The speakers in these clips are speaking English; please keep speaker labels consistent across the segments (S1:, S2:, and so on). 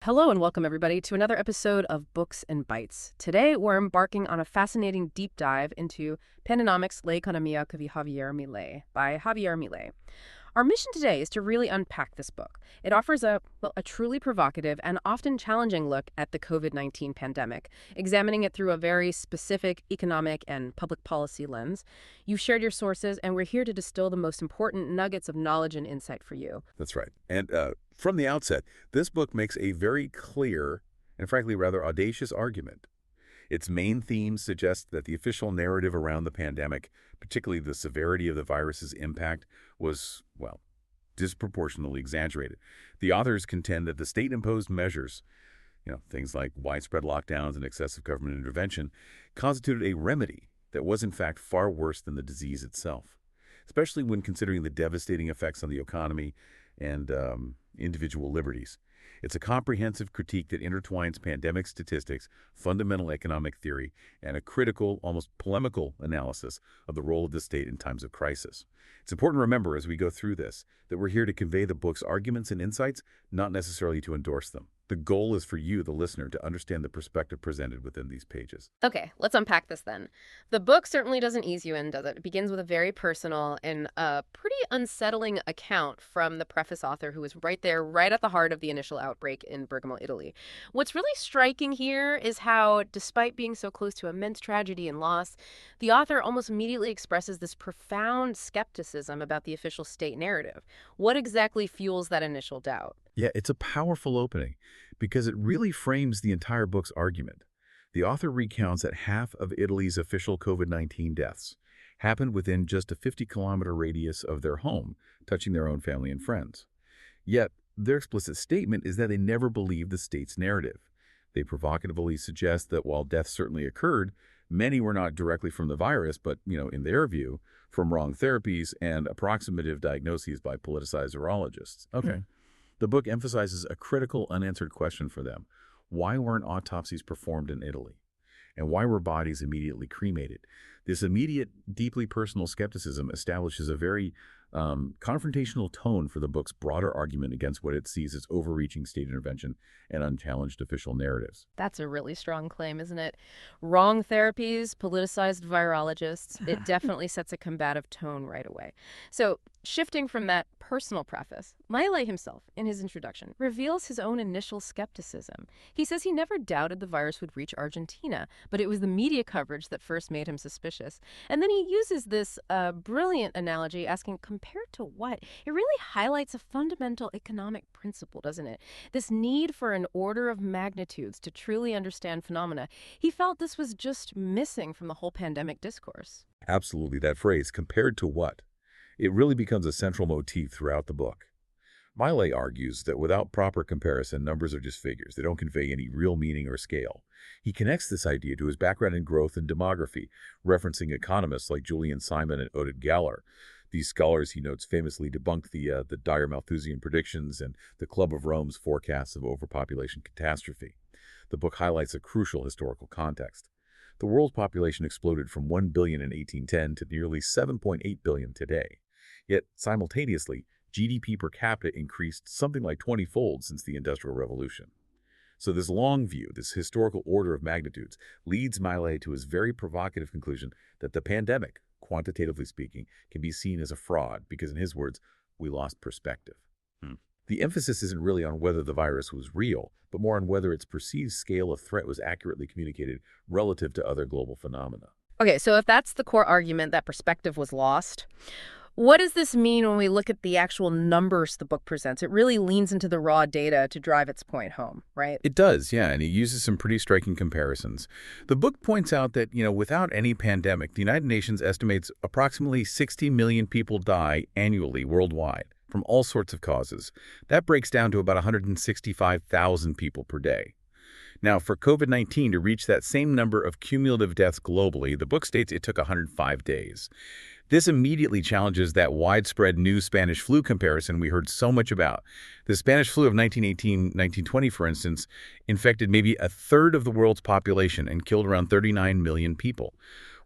S1: Hello and welcome everybody to another episode of Books and Bytes. Today we're embarking on a fascinating deep dive into Pandenomics, La Economía que Javier Milei by Javier Milei. Our mission today is to really unpack this book. It offers a truly provocative and often challenging look at the COVID-19 pandemic, examining it through a very specific economic and public policy lens. You've shared your sources, and we're here to distill the most important nuggets of knowledge and insight for you.
S2: That's right. And from the outset, this book makes a very clear and frankly rather audacious argument. Its main themes suggest that the official narrative around the pandemic, particularly the severity of the virus's impact, was, well, disproportionately exaggerated. The authors contend that the state-imposed measures, things like widespread lockdowns and excessive government intervention, constituted a remedy that was in fact far worse than the disease itself, especially when considering the devastating effects on the economy and individual liberties. It's a comprehensive critique that intertwines pandemic statistics, fundamental economic theory, and a critical, almost polemical analysis of the role of the state in times of crisis. It's important to remember as we go through this that we're here to convey the book's arguments and insights, not necessarily to endorse them. The goal is for you, the listener, to understand the perspective presented within these pages.
S1: Okay, let's unpack this then. The book certainly doesn't ease you in, does it? It begins with a very personal and pretty unsettling account from the preface author, who was right there, right at the heart of the initial outbreak in Bergamo, Italy. What's really striking here is how, despite being so close to immense tragedy and loss, the author almost immediately expresses this profound skepticism about the official state narrative. What exactly fuels that initial doubt?
S2: Yeah, it's a powerful opening because it really frames the entire book's argument. The author recounts that half of Italy's official COVID-19 deaths happened within just a 50-kilometer radius of their home, touching their own family and friends. Yet, their explicit statement is that they never believed the state's narrative. They provocatively suggest that while deaths certainly occurred, many were not directly from the virus, but, in their view, from wrong therapies and approximative diagnoses by politicized virologists. Okay. The book emphasizes a critical unanswered question for them. Why weren't autopsies performed in Italy? And why were bodies immediately cremated? This immediate, deeply personal skepticism establishes a very confrontational tone for the book's broader argument against what it sees as overreaching state intervention and unchallenged official narratives.
S1: That's a really strong claim, isn't it? Wrong therapies, politicized virologists. It definitely sets a combative tone right away. So, shifting from that personal preface, Milei himself, in his introduction, reveals his own initial skepticism. He says he never doubted the virus would reach Argentina, but it was the media coverage that first made him suspicious. And then he uses this brilliant analogy, asking, compared to what? It really highlights a fundamental economic principle, doesn't it? This need for an order of magnitudes to truly understand phenomena. He felt this was just missing from the whole pandemic discourse.
S2: Absolutely, that phrase, compared to what? It really becomes a central motif throughout the book. Milei argues that without proper comparison, numbers are just figures. They don't convey any real meaning or scale. He connects this idea to his background in growth and demography, referencing economists like Julian Simon and Oded Galler. These scholars, he notes, famously debunked the dire Malthusian predictions and the Club of Rome's forecasts of overpopulation catastrophe. The book highlights a crucial historical context. The world's population exploded from 1 billion in 1810 to nearly 7.8 billion today. Yet, simultaneously, GDP per capita increased something like 20-fold since the Industrial Revolution. So this long view, this historical order of magnitudes, leads Milei to his very provocative conclusion that the pandemic, quantitatively speaking, can be seen as a fraud because, in his words, we lost perspective. The emphasis isn't really on whether the virus was real, but more on whether its perceived scale of threat was accurately communicated relative to other global phenomena.
S1: Okay, so if that's the core argument, that perspective was lost, what does this mean when we look at the actual numbers the book presents? It really leans into the raw data to drive its point home, right?
S2: It does, yeah, and it uses some pretty striking comparisons. The book points out that, without any pandemic, the United Nations estimates approximately 60 million people die annually worldwide from all sorts of causes. That breaks down to about 165,000 people per day. Now, for COVID-19 to reach that same number of cumulative deaths globally, the book states it took 105 days. This immediately challenges that widespread new Spanish flu comparison we heard so much about. The Spanish flu of 1918-1920, for instance, infected maybe a third of the world's population and killed around 39 million people.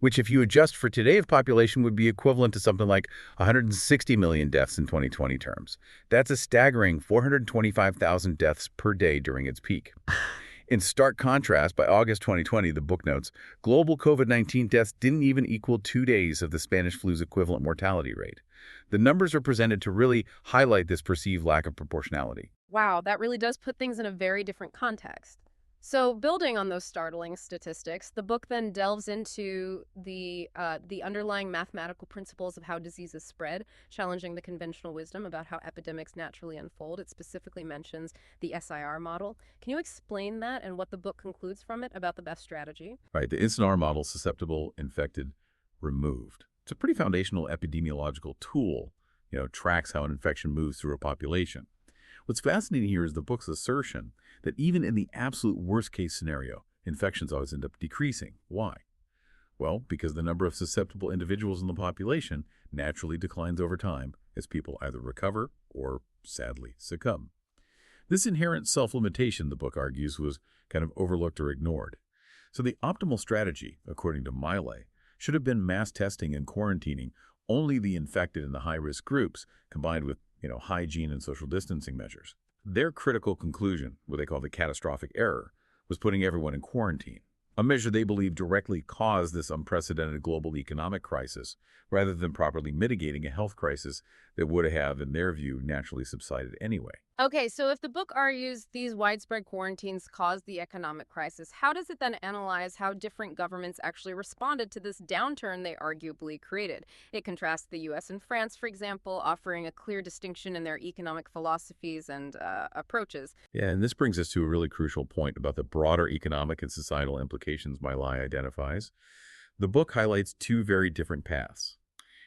S2: which if you adjust for today's population would be equivalent to something like 160 million deaths in 2020 terms. That's a staggering 425,000 deaths per day during its peak. In stark contrast, by August 2020, the book notes, global COVID-19 deaths didn't even equal 2 days of the Spanish flu's equivalent mortality rate. The numbers are presented to really highlight this perceived lack of proportionality.
S1: Wow, that really does put things in a very different context. So, building on those startling statistics, the book then delves into the underlying mathematical principles of how diseases spread, challenging the conventional wisdom about how epidemics naturally unfold. It specifically mentions the SIR model. Can you explain that and what the book concludes from it about the best strategy?
S2: Right, the SNR model, susceptible, infected, removed. It's a pretty foundational epidemiological tool, tracks how an infection moves through a population. What's fascinating here is the book's assertion that even in the absolute worst-case scenario, infections always end up decreasing. Why? Well, because the number of susceptible individuals in the population naturally declines over time as people either recover or, sadly, succumb. This inherent self-limitation, the book argues, was kind of overlooked or ignored. So the optimal strategy, according to Milei, should have been mass testing and quarantining only the infected in the high-risk groups, combined with hygiene and social distancing measures. Their critical conclusion, what they call the catastrophic error, was putting everyone in quarantine, a measure they believe directly caused this unprecedented global economic crisis, rather than properly mitigating a health crisis that would have, in their view, naturally subsided anyway.
S1: Okay, so if the book argues these widespread quarantines caused the economic crisis, how does it then analyze how different governments actually responded to this downturn they arguably created? It contrasts the US and France, for example, offering a clear distinction in their economic philosophies and approaches.
S2: Yeah, and this brings us to a really crucial point about the broader economic and societal implications Milei identifies. The book highlights two very different paths.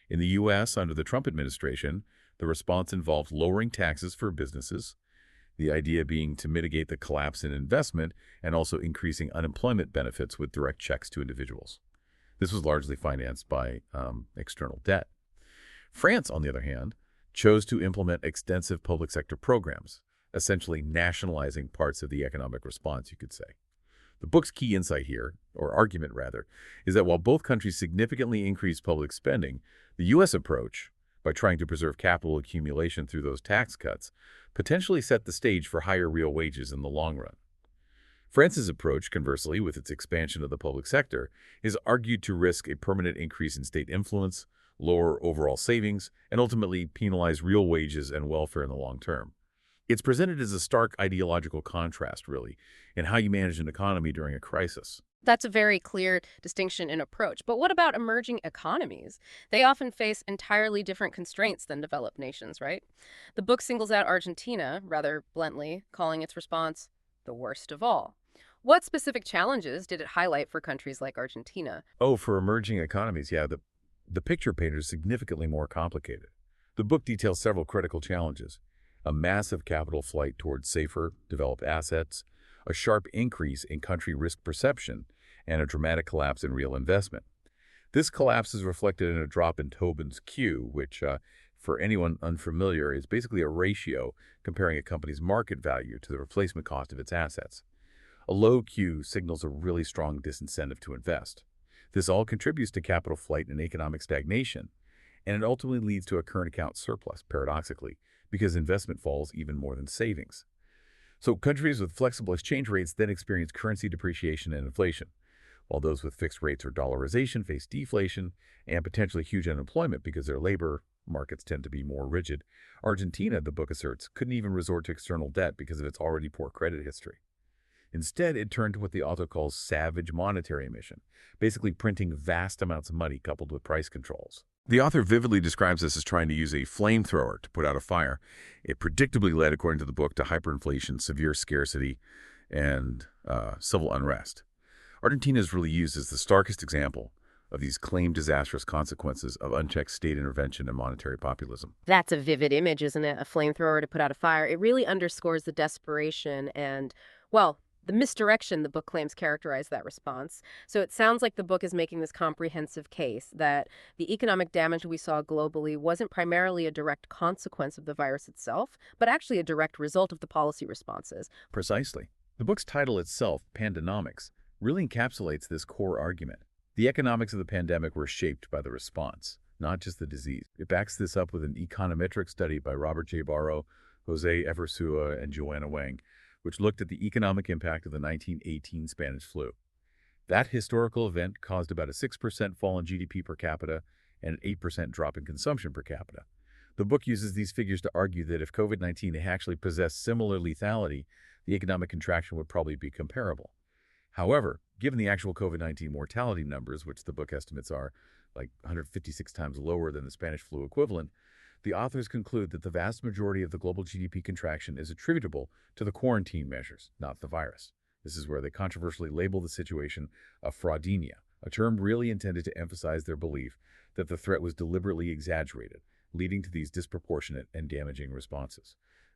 S2: In the U.S., under the Trump administration, the response involved lowering taxes for businesses, the idea being to mitigate the collapse in investment and also increasing unemployment benefits with direct checks to individuals. This was largely financed by external debt. France, on the other hand, chose to implement extensive public sector programs, essentially nationalizing parts of the economic response, you could say. The book's key insight here, or argument rather, is that while both countries significantly increased public spending, the U.S. approach, by trying to preserve capital accumulation through those tax cuts, potentially set the stage for higher real wages in the long run. France's approach, conversely, with its expansion of the public sector, is argued to risk a permanent increase in state influence, lower overall savings, and ultimately penalize real wages and welfare in the long term. It's presented as a stark ideological contrast, really, in how you manage an economy during a crisis.
S1: That's a very clear distinction in approach. But what about emerging economies? They often face entirely different constraints than developed nations, right? The book singles out Argentina, rather bluntly, calling its response the worst of all. What specific challenges did it highlight for countries like Argentina?
S2: Oh, for emerging economies, yeah, the picture painter is significantly more complicated. The book details several critical challenges: a massive capital flight towards safer, developed assets, a sharp increase in country risk perception, and a dramatic collapse in real investment. This collapse is reflected in a drop in Tobin's Q, which, for anyone unfamiliar, is basically a ratio comparing a company's market value to the replacement cost of its assets. A low Q signals a really strong disincentive to invest. This all contributes to capital flight and economic stagnation, and it ultimately leads to a current account surplus, paradoxically, because investment falls even more than savings. So countries with flexible exchange rates then experience currency depreciation and inflation, while those with fixed rates or dollarization face deflation and potentially huge unemployment because their labor markets tend to be more rigid. Argentina, the book asserts, couldn't even resort to external debt because of its already poor credit history. Instead, it turned to what the author calls savage monetary emission, basically printing vast amounts of money coupled with price controls. The author vividly describes this as trying to use a flamethrower to put out a fire. It predictably led, according to the book, to hyperinflation, severe scarcity, and civil unrest. Argentina is really used as the starkest example of these claimed disastrous consequences of unchecked state intervention and monetary populism.
S1: That's a vivid image, isn't it? A flamethrower to put out a fire. It really underscores the desperation and, well, the misdirection the book claims characterized that response. So it sounds like the book is making this comprehensive case that the economic damage we saw globally wasn't primarily a direct consequence of the virus itself, but actually a direct result of the policy responses.
S2: Precisely. The book's title itself, Pandenomics, really encapsulates this core argument. The economics of the pandemic were shaped by the response, not just the disease. It backs this up with an econometric study by Robert J. Barrow, Jose Eversua, and Joanna Wang, which looked at the economic impact of the 1918 Spanish flu. That historical event caused about a 6% fall in GDP per capita and an 8% drop in consumption per capita. The book uses these figures to argue that if COVID-19 actually possessed similar lethality, the economic contraction would probably be comparable. However, given the actual COVID-19 mortality numbers, which the book estimates are like 156 times lower than the Spanish flu equivalent, the authors conclude that the vast majority of the global GDP contraction is attributable to the quarantine measures, not the virus. This is where they controversially label the situation a fraudemia, a term really intended to emphasize their belief that the threat was deliberately exaggerated, leading to these disproportionate and damaging responses.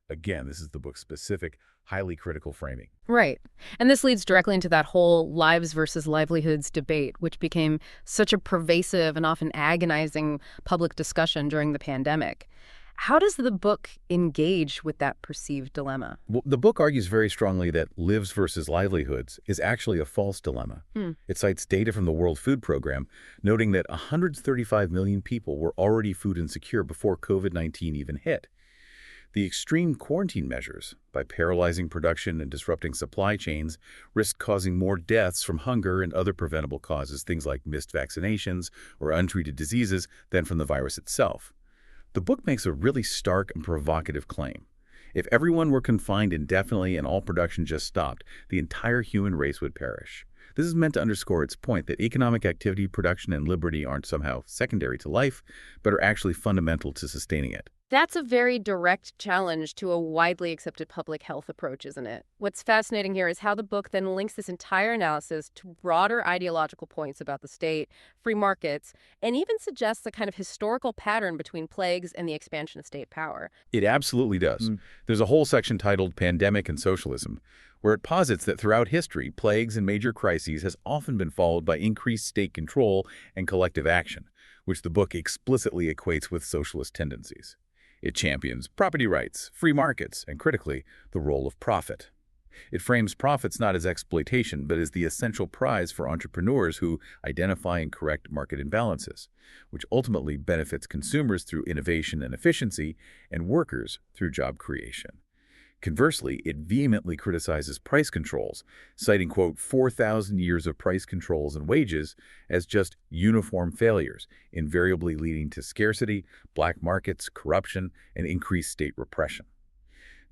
S2: Again, this is the book's specific, highly critical framing.
S1: Right. And this leads directly into that whole lives versus livelihoods debate, which became such a pervasive and often agonizing public discussion during the pandemic. How does the book engage with that perceived dilemma?
S2: Well, the book argues very strongly that lives versus livelihoods is actually a false dilemma. It cites data from the World Food Program, noting that 135 million people were already food insecure before COVID-19 even hit. The extreme quarantine measures, by paralyzing production and disrupting supply chains, risk causing more deaths from hunger and other preventable causes, things like missed vaccinations or untreated diseases, than from the virus itself. The book makes a really stark and provocative claim. If everyone were confined indefinitely and all production just stopped, the entire human race would perish. This is meant to underscore its point that economic activity, production, and liberty aren't somehow secondary to life, but are actually fundamental to sustaining it.
S1: That's a very direct challenge to a widely accepted public health approach, isn't it? What's fascinating here is how the book then links this entire analysis to broader ideological points about the state, free markets, and even suggests a kind of historical pattern between plagues and the expansion of state power.
S2: It absolutely does. There's a whole section titled Pandemic and Socialism, where it posits that throughout history, plagues and major crises has often been followed by increased state control and collective action, which the book explicitly equates with socialist tendencies. It champions property rights, free markets, and critically, the role of profit. It frames profits not as exploitation, but as the essential prize for entrepreneurs who identify and correct market imbalances, which ultimately benefits consumers through innovation and efficiency, and workers through job creation. Conversely, it vehemently criticizes price controls, citing, quote, 4,000 years of price controls and wages as just uniform failures, invariably leading to scarcity, black markets, corruption, and increased state repression.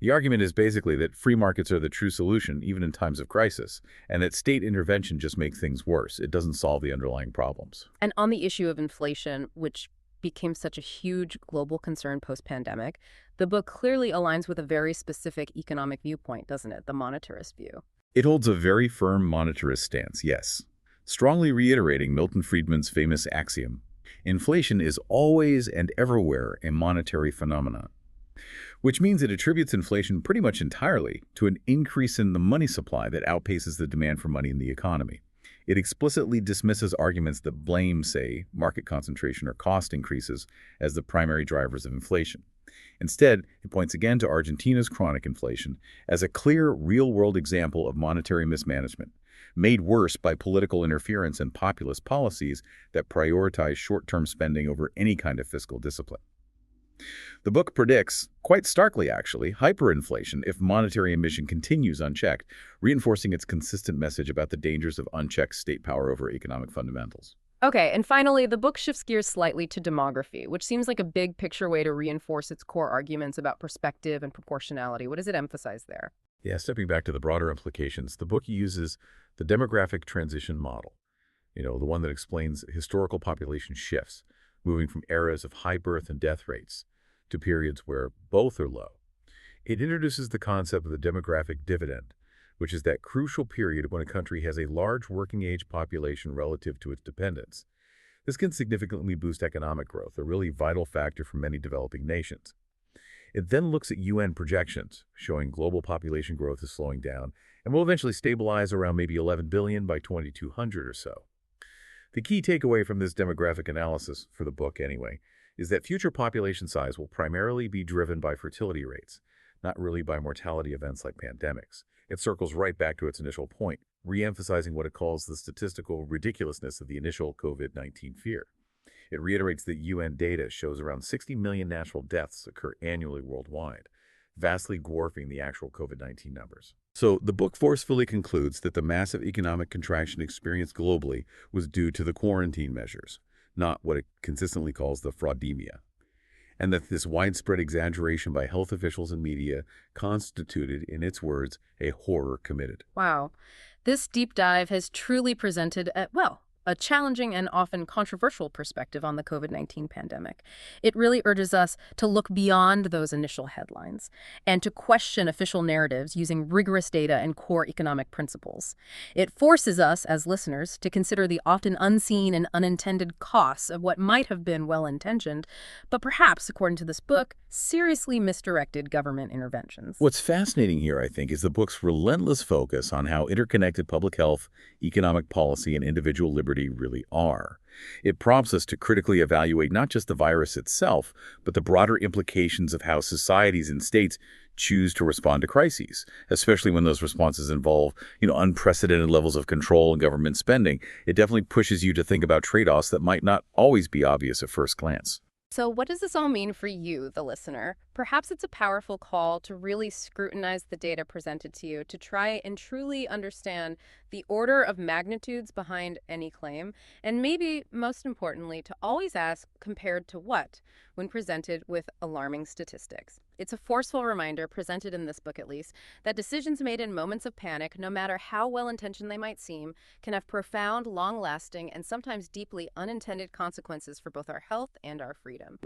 S2: The argument is basically that free markets are the true solution, even in times of crisis, and that state intervention just makes things worse. It doesn't solve the underlying problems.
S1: And on the issue of inflation, which became such a huge global concern post-pandemic, the book clearly aligns with a very specific economic viewpoint, doesn't it? The monetarist view.
S2: It holds a very firm monetarist stance, yes, strongly reiterating Milton Friedman's famous axiom, inflation is always and everywhere a monetary phenomenon, which means it attributes inflation pretty much entirely to an increase in the money supply that outpaces the demand for money in the economy. It explicitly dismisses arguments that blame, say, market concentration or cost increases as the primary drivers of inflation. Instead, it points again to Argentina's chronic inflation as a clear, real-world example of monetary mismanagement, made worse by political interference and populist policies that prioritize short-term spending over any kind of fiscal discipline. The book predicts, quite starkly actually, hyperinflation if monetary emission continues unchecked, reinforcing its consistent message about the dangers of unchecked state power over economic fundamentals.
S1: Okay, and finally, the book shifts gears slightly to demography, which seems like a big picture way to reinforce its core arguments about perspective and proportionality. What does it emphasize there?
S2: Yeah, stepping back to the broader implications, the book uses the demographic transition model, the one that explains historical population shifts, moving from eras of high birth and death rates to periods where both are low. It introduces the concept of the demographic dividend, which is that crucial period when a country has a large working-age population relative to its dependents. This can significantly boost economic growth, a really vital factor for many developing nations. It then looks at UN projections, showing global population growth is slowing down and will eventually stabilize around maybe 11 billion by 2200 or so. The key takeaway from this demographic analysis, for the book anyway, is that future population size will primarily be driven by fertility rates, not really by mortality events like pandemics. It circles right back to its initial point, re-emphasizing what it calls the statistical ridiculousness of the initial COVID-19 fear. It reiterates that UN data shows around 60 million natural deaths occur annually worldwide, vastly dwarfing the actual COVID-19 numbers. So the book forcefully concludes that the massive economic contraction experienced globally was due to the quarantine measures, not what it consistently calls the fraudemia, and that this widespread exaggeration by health officials and media constituted, in its words, a horror committed.
S1: Wow. This deep dive has truly presented a challenging and often controversial perspective on the COVID-19 pandemic. It really urges us to look beyond those initial headlines and to question official narratives using rigorous data and core economic principles. It forces us, as listeners, to consider the often unseen and unintended costs of what might have been well-intentioned, but perhaps, according to this book, seriously misdirected government interventions.
S2: What's fascinating here, I think, is the book's relentless focus on how interconnected public health, economic policy, and individual liberty really are. It prompts us to critically evaluate not just the virus itself, but the broader implications of how societies and states choose to respond to crises, especially when those responses involve, unprecedented levels of control and government spending. It definitely pushes you to think about trade-offs that might not always be obvious at first glance.
S1: So what does this all mean for you, the listener? Perhaps it's a powerful call to really scrutinize the data presented to you, to try and truly understand the order of magnitudes behind any claim, and maybe, most importantly, to always ask compared to what when presented with alarming statistics. It's a forceful reminder, presented in this book at least, that decisions made in moments of panic, no matter how well-intentioned they might seem, can have profound, long-lasting, and sometimes deeply unintended consequences for both our health and our freedom.